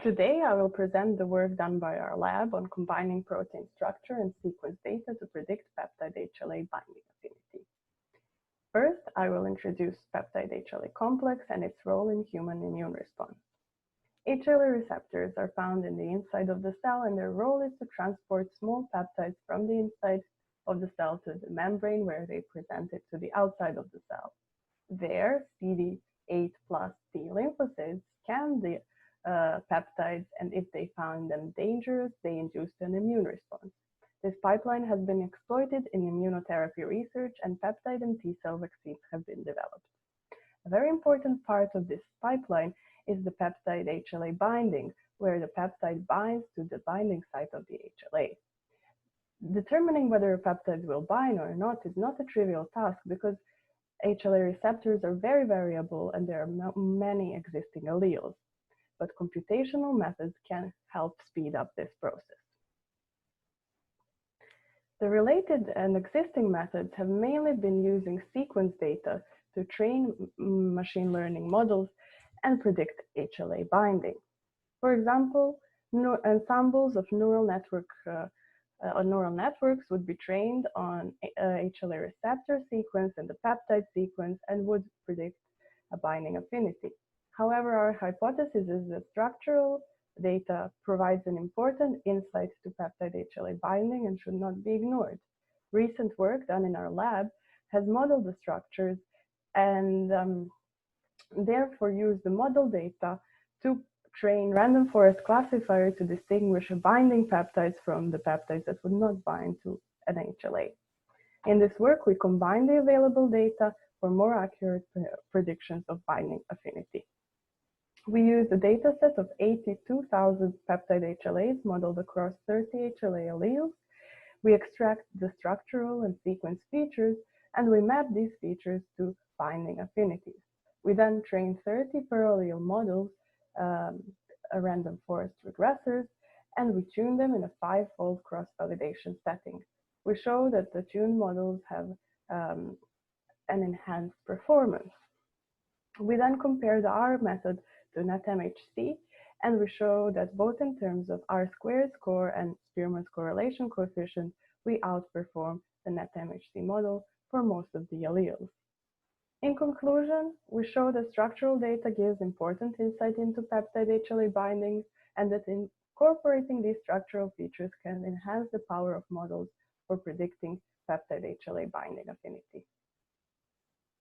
Today, I will present the work done by our lab on combining protein structure and sequence data to predict peptide-HLA binding affinity. First, I will introduce peptide-HLA complex and its role in human immune response. HLA receptors are found in the inside of the cell, and their role is to transport small peptides from the inside of the cell to the membrane, where they present it to the outside of the cell. There, CD8 plus T lymphocytes scan the peptides, and if they found them dangerous, they induced an immune response. This pipeline has been exploited in immunotherapy research, and peptide and T-cell vaccines have been developed. A very important part of this pipeline is the peptide-HLA binding, where the peptide binds to the binding site of the HLA. Determining whether a peptide will bind or not is not a trivial task, because HLA receptors are very variable and there are many existing alleles. But computational methods can help speed up this process. The related and existing methods have mainly been using sequence data to train machine learning models and predict HLA binding. For example, ensembles of neural networks would be trained on HLA receptor sequence and the peptide sequence and would predict a binding affinity. However, our hypothesis is that structural data provides an important insight to peptide-HLA binding and should not be ignored. Recent work done in our lab has modeled the structures and therefore used the model data to train random forest classifier to distinguish binding peptides from the peptides that would not bind to an HLA. In this work, we combine the available data for more accurate predictions of binding affinity. We used a dataset of 82,000 peptide HLAs modeled across 30 HLA alleles. We extract the structural and sequence features, and we map these features to binding affinities. We then train 30 per allele models, a random forest regressors, and we tune them in a 5-fold cross-validation setting. We show that the tuned models have an enhanced performance. We then compared our method to NetMHC, and we show that both in terms of R-squared score and Spearman's correlation coefficient, we outperform the NetMHC model for most of the alleles. In conclusion, we show that structural data gives important insight into peptide-HLA binding, and that incorporating these structural features can enhance the power of models for predicting peptide-HLA binding affinity.